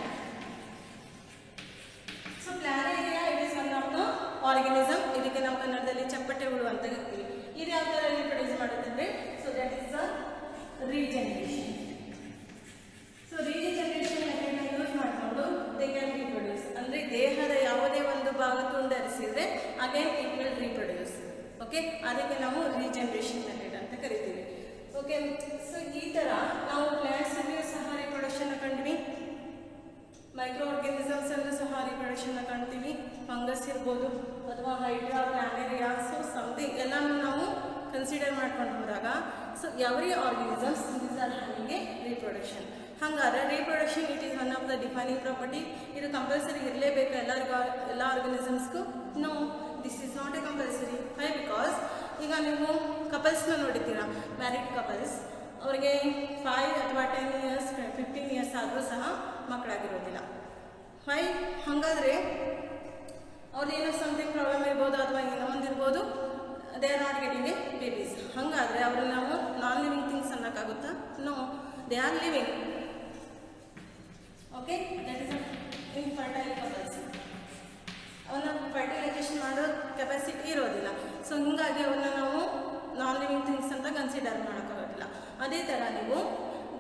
So Planaria it is one of the organism. ಇದಕ್ಕೆ ನಾವು ಕನ್ನಡದಲ್ಲಿ ಚಪ್ಪಟೆ ಹುಳು ಅಂತ ಹೇಳ್ತೀವಿ. ಇದು ಯಾವ ಥರ ರಿಪ್ರೊಡ್ಯೂಸ್ ಮಾಡುತ್ತೆ ಅಂದರೆ, so that is the regeneration. So regeneration ಮೆಥಡ್ನ ಯೂಸ್ ಮಾಡಿಕೊಂಡು ದೇ ಕ್ಯಾನ್ ರಿಪ್ರೊಡ್ಯೂಸ್. ಅಂದರೆ ದೇಹದ ಯಾವುದೇ ಒಂದು ಭಾಗ ತುಂಡರಿಸಿದರೆ again it will reproduce. Okay, ಅದಕ್ಕೆ ನಾವು ರೀಜನರೇಷನ್ ಮೆಥಡ್ ಅಂತ ಕರಿತೀವಿ. ಓಕೆ, ಸೊ ಈ ಥರ ನಾವು ಪ್ಲಾಂಟ್ಸಲ್ಲಿಯೂ ಸಹ ರಿಪ್ರೊಡಕ್ಷನ್ನ ಕಂಡ್ವಿ, ಮೈಕ್ರೋ ಆರ್ಗನಿಸಮ್ಸ್ ಅಲ್ಲೂ ಸಹ ರಿಪ್ರೊಡಕ್ಷನ್ನ ಕಾಣ್ತೀವಿ. ಫಂಗಸ್ ಇರ್ಬೋದು ಅಥವಾ ಹೈಡ್ರಾ, ಪ್ಲಾನೇರಿಯಾ, ಸೊ ಸಮಥಿಂಗ್ ಎಲ್ಲನೂ ನಾವು ಕನ್ಸಿಡರ್ ಮಾಡ್ಕೊಂಡು ಹೋದಾಗ, so every organisms these are having a reproduction. ಹಾಗಾದ್ರೆ reproduction it is one of the defining property. ಇದು ಕಂಪಲ್ಸರಿ ಇರಲೇಬೇಕು ಎಲ್ಲ ಆರ್ಗನಿಸಮ್ಸ್ಗೂ? No, this is not a compulsory. Why? Because ಈಗ ನೀವು ಕಪಲ್ಸ್ನ ನೋಡಿದ್ದೀರಾ, ಮ್ಯಾರಿಡ್ ಕಪಲ್ಸ್, ಅವರಿಗೆ 5 ಅಥವಾ 10 years 15 years ಆದರೂ ಸಹ ಮಕ್ಕಳಾಗಿರೋದಿಲ್ಲ. ವೈ? ಹಾಗಾದರೆ ಅವ್ರದ್ದೇನೋ ಸಮಥಿಂಗ್ ಪ್ರಾಬ್ಲಮ್ ಇರ್ಬೋದು ಅಥವಾ ಏನೋ ಒಂದಿರ್ಬೋದು, they are not getting a babies. ಹಾಗಾದರೆ ಅವ್ರನ್ನ ನಾವು ನಾನ್ ಲಿವಿಂಗ್ ಥಿಂಗ್ಸ್ ಅನ್ನೋಕ್ಕಾಗುತ್ತಾ? No, they are living. Okay, that is infertile couples. ಅವನ್ನ ಫರ್ಟಿಲೈಸೇಷನ್ ಮಾಡೋ ಕೆಪಾಸಿಟಿ ಇರೋದಿಲ್ಲ. ಸೊ ಹೀಗಾಗಿ ಅವನ್ನ ನಾವು ನಾನ್ ಲಿವಿಂಗ್ ಥಿಂಗ್ಸ್ ಅಂತ ಕನ್ಸಿಡರ್ ಮಾಡೋಕ್ಕಾಗೋದಿಲ್ಲ. ಅದೇ ಥರ ನೀವು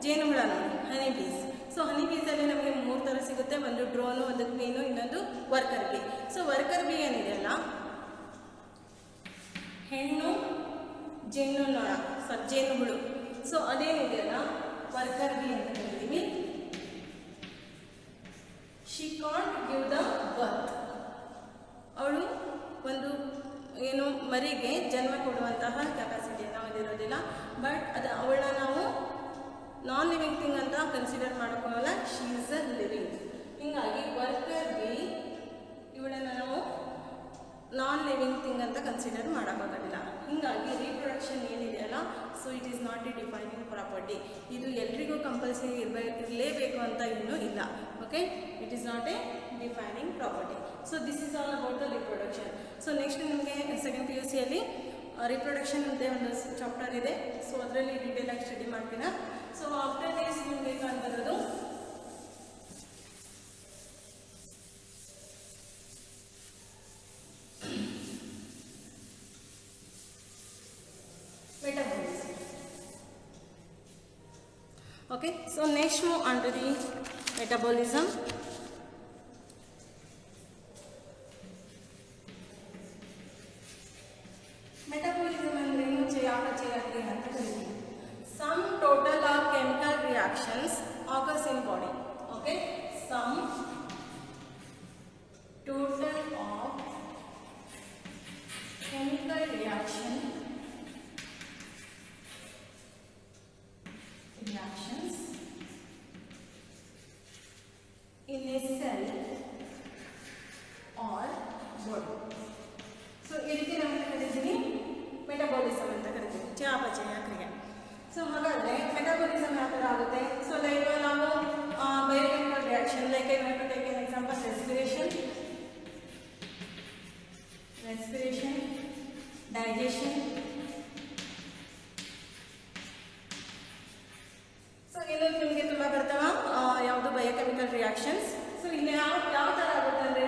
ಜೇನುಹುಳ ನೋಡಿ, ಹನಿ ಬೀಸ್. ಸೊ ಹನಿ ಬೀಸಲ್ಲಿ ನಮಗೆ 3 ಥರ ಸಿಗುತ್ತೆ, ಒಂದು ಡ್ರೋನು, ಒಂದು ಕ್ವೀನು, ಇನ್ನೊಂದು worker B. So worker B ಏನಿದೆಯಲ್ಲ, ಹೆಣ್ಣು ಜೇನುನೊಣ, ಜೇನುಹುಳು. ಸೊ ಅದೇನಿದೆಯಲ್ಲ ವರ್ಕರ್ ಬಿ ಅಂತ ಕರಿತೀವಿ. She can't give the birth. ಅವಳು ಒಂದು ಏನು ಮರಿಗೆ ಜನ್ಮ ಕೊಡುವಂತಹ ಕೆಪಾಸಿಟಿಯನ್ನು ಹೊಂದಿರೋದಿಲ್ಲ. ಬಟ್ ಅವಳನ್ನ ನಾವು ನಾನ್ ಲಿವಿಂಗ್ ಥಿಂಗ್ ಅಂತ ಕನ್ಸಿಡರ್ ಮಾಡೋಕ್ಕಾಗಲ್ಲ. She is a living. ಹೀಗಾಗಿ ವರ್ಕರ್ ಬಿ ಇವಳನ್ನು ನಾವು ನಾನ್ ಲಿವಿಂಗ್ ಥಿಂಗ್ ಅಂತ ಕನ್ಸಿಡರ್ ಮಾಡೋಕ್ಕಾಗೋದಿಲ್ಲ. ಹೀಗಾಗಿ ರೀಪ್ರೊಡಕ್ಷನ್ ಏನಿದೆಯಲ್ಲ, so it is not a defining property. ಇದು ಎಲ್ರಿಗೂ ಕಂಪಲ್ಸರಿ ಇರಲೇಬೇಕು ಅಂತ ಇನ್ನೂ ಇಲ್ಲ. Okay, it is not a defining property. So this is all about the reproduction. So next ನಿಮಗೆ ಸೆಕೆಂಡ್ PUCಯಲ್ಲಿ ರಿಪ್ರೊಡಕ್ಷನ್ ಅಂತ ಒಂದು ಚಾಪ್ಟರ್ ಇದೆ. ಸೊ ಅದರಲ್ಲಿ ಡೀಟೇಲ್ ಆಗಿ ಸ್ಟಡಿ ಮಾಡ್ತೀರಾ. ಸೊ ಆಫ್ಟರ್ ದಿಸ್ ನಿಮಗೆ ಕಾಣ್ತಿರೋದು metabolism. Okay, so next move on to the metabolism. Metabolism ಅಂದ್ರೆ ಯಾವ ಅಂತ ಕರಿತೀವಿ. Some total of chemical reactions occurs in body. Okay, some total of chemical reactions in a cell or body. So ಇದಕ್ಕೆ ನಾವು ಕರೀತೀವಿ metabolism ಅಂತ ಕರಿತೀವಿ, ಚಯಾಪಚಯ ಕ್ರಿಯೆ. ಸೊ ಹಾಗಾದ್ರೆ ಮೆಟಾಬಾಲಿಸಮ್ ಯಾವ ಥರ ಆಗುತ್ತೆ? ಸೊ ಲೈಕ್ ನಾವು biochemical reaction, like I want to take an example, respiration, digestion. So ಇನ್ನೊಂದು ನಿಮಗೆ ತುಂಬ ಬರ್ತಾವ ಯಾವುದು ಬಯೋಕೆಮಿಕಲ್ ರಿಯಾಕ್ಷನ್ಸ್. ಸೊ ಇಲ್ಲಿ ಯಾವ ಥರ ಆಗುತ್ತೆ ಅಂದರೆ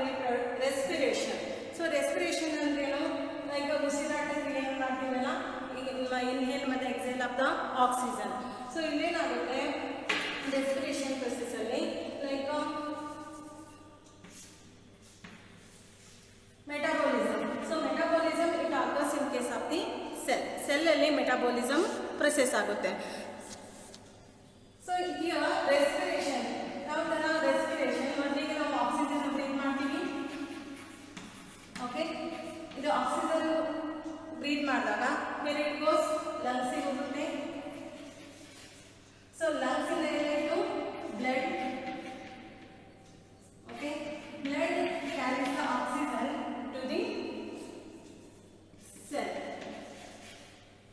ರೆಸ್ಪಿರೇಷನ್. ಸೊ ರೆಸ್ಪಿರೇಷನ್ ಅಂದ್ರೇನು? ಲೈಕ್ ಉಸಿರಾಟ ಕ್ರಿಯೆಯನ್ನು ಮಾಡ್ತೀವಲ್ಲ, ಈಗ ಇನ್ಹೇಲ್ ಮತ್ತು exhale of the oxygen. So ಇಲ್ಲೇನಾಗುತ್ತೆ ರೆಸ್ಪಿರೇಷನ್ ಪ್ರೊಸೆಸ್ಸಲ್ಲಿ like metabolism. So metabolism it occurs in case of the cell. ಸೆಲ್ಲಲ್ಲಿ ಮೆಟಾಬಾಲಿಸಮ್ ಪ್ರೊಸೆಸ್ ಆಗುತ್ತೆ. ಸೊ ಹಿಯರ್ ರೆಸ್ಪಿರೇಷನ್ ಯಾವ ಥರ? ರೆಸ್ಪಿರೇಷನ್ ಮೊದಲಿಗೆ ನಾವು ಆಕ್ಸಿಜನ್ ಬ್ರೀತ್ ಮಾಡ್ತೀವಿ. ಓಕೆ, ಇದು ಆಕ್ಸಿಜನ್ ಬ್ರೀತ್ ಮಾಡಿದಾಗ ಬೇರೆ ಇಟ್ ಗೋಸ್ ಲಂಗ್ಸಿಗೆ ಹೋಗುತ್ತೆ. ಸೊ ಲಂಗ್ಸಿಂದ ಏನಾಯಿತು? Blood. Okay, blood carries the oxygen to the cell.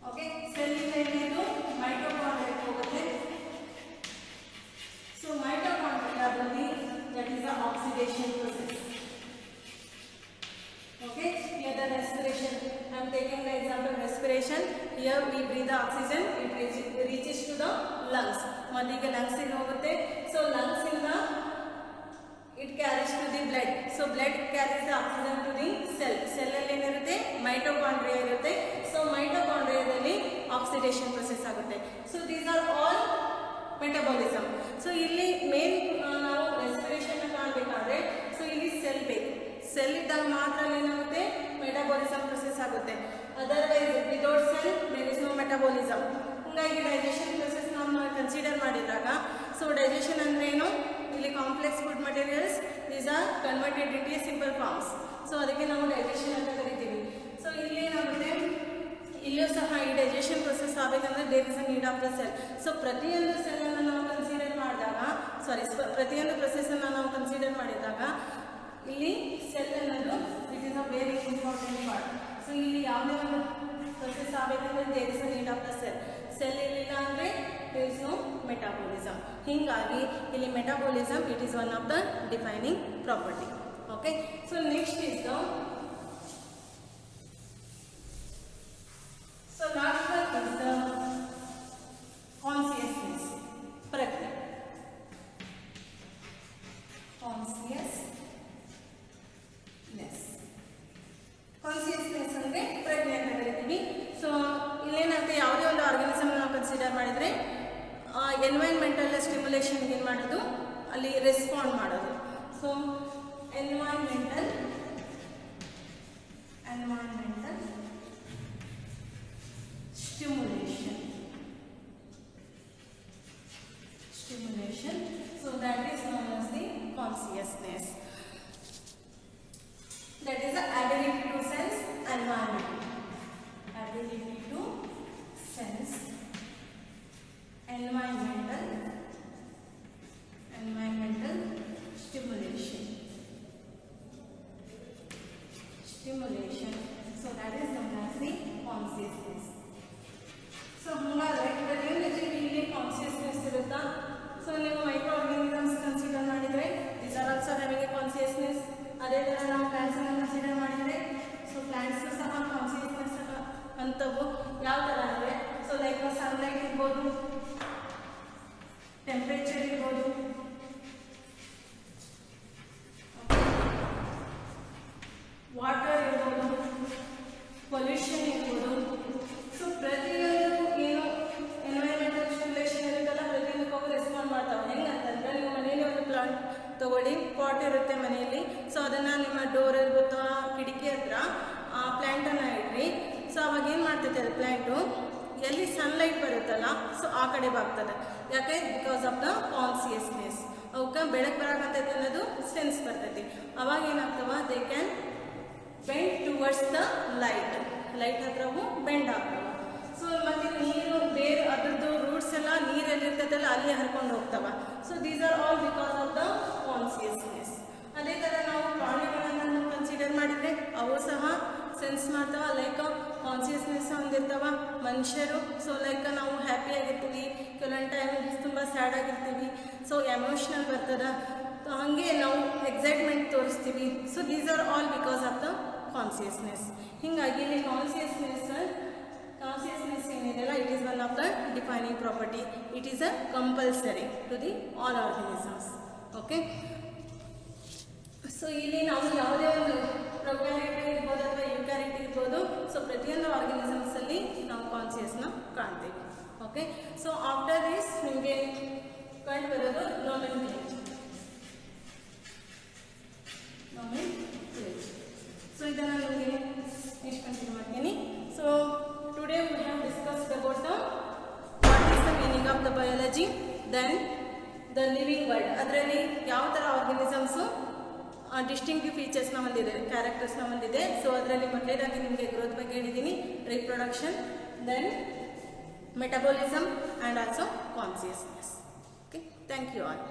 Okay, ಸೆಲ್ಲಿಂದ ಏನಾಯಿತು? ಮೈಟೊಕಾಂಡ್ರಿಯಾಕ್ಕೆ ಹೋಗುತ್ತೆ. ಸೊ ಮೈಟೊಕಾಂಡ್ರಿಯಾದಲ್ಲಿ that is the oxidation process. Okay, here the respiration. I am taking the example respiration. Here we breathe the oxygen. It reaches to the lungs. ಮೊದಲಿಗೆ lungs ಗೆ ಹೋಗುತ್ತೆ. So lungs ಇಂದ it carries to the blood. So blood carries the oxygen to the cell. Cell ಅಲ್ಲಿ ಏನಿರುತ್ತೆ? Mitochondria ಇರುತ್ತೆ. So ಮೈಟೊಕಾಂಡ್ರಿಯಾದಲ್ಲಿ oxidation process ಆಗುತ್ತೆ. So these are all metabolism. So ಇಲ್ಲಿ ಮೇನ್ ನಾವು ರೆಸ್ಪಿರೇಷನ್ ಕಾಣಬೇಕಾದ್ರೆ ಸೊ ಇಲ್ಲಿ ಸೆಲ್ ಬೇಕು. ಸೆಲ್ ಇದ್ದಾಗ ಮಾತ್ರ ಏನಾಗುತ್ತೆ? ಮೆಟಾಬಾಲಿಸಮ್ ಪ್ರೊಸೆಸ್ ಆಗುತ್ತೆ. Otherwise without cell there is no metabolism. ಹಾಗಾಗಿ ಡೈಜೆಷನ್ ಪ್ರೊಸೆಸ್ ನಾವು ಕನ್ಸಿಡರ್ ಮಾಡಿದಾಗ, ಸೊ ಡೈಜೆಷನ್ ಅಂದ್ರೆ ಏನು? ಇಲ್ಲಿ complex food materials these are converted into a simple forms. So ಅದಕ್ಕೆ ನಾವು ಡೈಜೆಷನ್ ಅಂತ ಕರಿತೀವಿ. ಸೊ ಇಲ್ಲಿ ಏನಾಗುತ್ತೆ? ಇಲ್ಲಿಯೂ ಸಹ ಈ ಡೈಜೆಷನ್ ಪ್ರೊಸೆಸ್ ಆಗಬೇಕಂದ್ರೆ there is a need of the cell. So ಪ್ರತಿಯೊಂದು ಸೆಲ್ಲನ್ನು ನಾವು ಕನ್ಸಿಡರ್ ಮಾಡಿದಾಗ, ಪ್ರತಿಯೊಂದು ಪ್ರೊಸೆಸನ್ನು ನಾವು ಕನ್ಸಿಡರ್ ಮಾಡಿದಾಗ ಇಲ್ಲಿ ಸೆಲ್ ಅನ್ನೋದು it is a very important part. So ಇಲ್ಲಿ ಯಾವುದೇ ಒಂದು ಪ್ರೊಸೆಸ್ ಆಗಬೇಕಂದ್ರೆ there is a need of the cell. Cell ಇರಲಿಲ್ಲ ಅಂದರೆ ದೇರ್ ಇಸ್ ನೋ ಮೆಟಾಬಾಲಿಸಮ್. ಹೀಗಾಗಿ ಇಲ್ಲಿ metabolism it is one of the defining property. Okay, so next is the last one is the consciousness, ಪ್ರಜ್ಞೆ. Consciousness ಅಂದರೆ ಪ್ರಜ್ಞೆ ಅಂತ ಕರಿತೀವಿ. So ಇಲ್ಲೇನಾಗುತ್ತೆ? ಯಾವುದೇ ಒಂದು ಆರ್ಗನಿಸಮ್ ನಾವು ಕನ್ಸಿಡರ್ ಮಾಡಿದರೆ ಎನ್ವೈರ್ಮೆಂಟಲ್ ಸ್ಟಿಮ್ಯುಲೇಷನ್ಗೆ ಏನು ಮಾಡೋದು? ಅಲ್ಲಿ ರೆಸ್ಪಾಂಡ್ ಮಾಡೋದು. So environmental stimulation. So that is known as the consciousness. That is the ability to sense environment. Ability to sense environmental stimulation. So that is known as the consciousness. So ಹಂಗಾದ್ರೆ ಪ್ರತಿಯೊಂದು ಇಲ್ಲಿ consciousness ಇರುತ್ತಾ? So ನೀವು micro organisms consider ಮಾಡಿದರೆ these are also having A consciousness. ಅದೇ ಥರ ನಾವು ಪ್ಲಾಂಟ್ಸನ್ನು ಕನ್ಸಿಡರ್ ಮಾಡಿದರೆ ಸೊ ಪ್ಲಾಂಟ್ಸ್ ಸಹ ಕಾನ್ಸಿಯಸ್ನೆಸ್ ಅಂತವು ಯಾವ ಥರ ಅಂದರೆ ಸೊ ಲೈಕ್ ಸನ್ಲೈಟ್ ಇರ್ಬೋದು, ಟೆಂಪ್ರೇಚರ್ ಇರ್ಬೋದು, ವಾಟರ್ ಇರ್ಬೋದು, ಪೊಲ್ಯೂಷನ್ ಇರ್ಬೋದು. ಸೊ ಪ್ರತಿಯೊಂದು ಏನು ಎನ್ವೈರನ್ಮೆಂಟಲ್ ಸ್ಟಿಮ್ಯುಲೇಷನ್ ಇರುತ್ತಲ್ಲ ಪ್ರತಿಯೊಂದಕ್ಕೂ ರೆಸ್ಪಾಂಡ್ ಮಾಡ್ತಾವೆ. ಹೆಂಗಂತಂದರೆ ನೀವು ಮನೆಯಲ್ಲಿ ಒಂದು ಪ್ಲಾಂಟ್ ತೊಗೊಳ್ಳಿ, ಪಾಟ್ ಇರುತ್ತೆ ಮನೆಯಲ್ಲಿ. ಸೊ ಅದನ್ನು ನಿಮ್ಮ ಡೋರ್ ಇರ್ಬೋದು ಕಿಟಕಿ ಹತ್ರ ಆ ಪ್ಲ್ಯಾಂಟನ್ನು ಇಡ್ರಿ. ಸೊ ಅವಾಗ ಏನು ಮಾಡ್ತೈತೆ ಅದು ಪ್ಲ್ಯಾಂಟು ಎಲ್ಲಿ ಸನ್ಲೈಟ್ ಬರುತ್ತಲ್ಲ ಸೊ ಆ ಕಡೆ ಬಾಗ್ತದೆ. ಯಾಕೆ? Because of the consciousness. ಅವಕ್ಕೆ ಬೆಳಕು ಬರಾಕತ್ತೈತಿ ಅನ್ನೋದು ಸೆನ್ಸ್ ಬರ್ತೈತಿ. ಅವಾಗ ಏನಾಗ್ತವ, they can bend towards the light ಹತ್ರ ಅವು ಬೆಂಡ್ ಆಗ್ತವೆ. ಸೊ ಮತ್ತು ನೀರು ಬೇರೆ ಅದ್ರದ್ದು ರೂಟ್ಸ್ ಎಲ್ಲ ನೀರೆಲ್ಲಿರ್ತೈತಲ್ಲ ಅಲ್ಲಿ ಹರ್ಕೊಂಡು ಹೋಗ್ತವ. So these are all because of the consciousness. ಅದೇ ಥರ ನಾವು ಪ್ರಾಣಿಗಳನ್ನು ಕನ್ಸಿಡರ್ ಮಾಡಿದರೆ ಅವು ಸಹ ಸೆನ್ಸ್ ಮಾಡ್ತಾವ, ಲೈಕ್ ಕಾನ್ಸಿಯಸ್ನೆಸ್ ಹೊಂದಿರ್ತಾವ. ಮನುಷ್ಯರು ಸೊ ಲೈಕ್ ನಾವು ಹ್ಯಾಪಿ ಆಗಿರ್ತೀವಿ, ಕೆಲವೊಂದು ಟೈಮ್ ತುಂಬ ಸ್ಯಾಡ್ ಆಗಿರ್ತೀವಿ, ಸೊ ಎಮೋಷ್ನಲ್ ಬರ್ತದೆ. ಸೊ ಹಾಗೆ ನಾವು ಎಕ್ಸೈಟ್ಮೆಂಟ್ ತೋರಿಸ್ತೀವಿ. So these are all because of the consciousness. ಹೀಗಾಗಿ ಇಲ್ಲಿ ಕಾನ್ಸಿಯಸ್ನೆಸ್ ಏನಿದೆಯಲ್ಲ, it is one of the defining property. It is a compulsory to the all organisms. Okay, so ಇಲ್ಲಿ ನಾವು ಯಾವುದೇ ಒಂದು ಪ್ರೊಕ್ಯಾರಿಯೋಟ್ ಇರ್ಬೋದು ಅಥವಾ ಯುಕ್ಯಾರಿಯೋಟ್ ಇರ್ಬೋದು, ಸೊ ಪ್ರತಿಯೊಂದು ಆರ್ಗನಿಸಮ್ಸಲ್ಲಿ ನಾವು ಕಾನ್ಸಿಯಸ್ನ ಕಾಣ್ತೀವಿ. ಓಕೆ, ಸೊ ಆಫ್ಟರ್ ದಿಸ್ ನಿಮಗೆ ಕಂಡು ಬರೋದು ನೋಮೆನ್ಕ್ಲೇಚರ್. ಸೊ ಇದನ್ನು ನಿಮಗೆ ನೆಕ್ಸ್ಟ್ ಕಂಟಿನ್ಯೂ ಮಾಡ್ತೀನಿ. So today we have discussed about the what is the meaning of the biology, then the living world. ಅದರಲ್ಲಿ ಯಾವ ಥರ ಆರ್ಗನಿಸಮ್ಸು ಡಿಸ್ಟಿಂಕ್ಟಿವ್ ಫೀಚರ್ಸ್ನ ಹೊಂದಿದೆ, ಕ್ಯಾರೆಕ್ಟರ್ಸ್ನ ಹೊಂದಿದೆ. ಸೊ ಅದರಲ್ಲಿ ಮೊದಲೇದಾಗಿ ನಿಮಗೆ ಗ್ರೋತ್ ಬಗ್ಗೆ ಹೇಳಿದ್ದೀನಿ, reproduction, then metabolism and also consciousness. Okay, thank you all.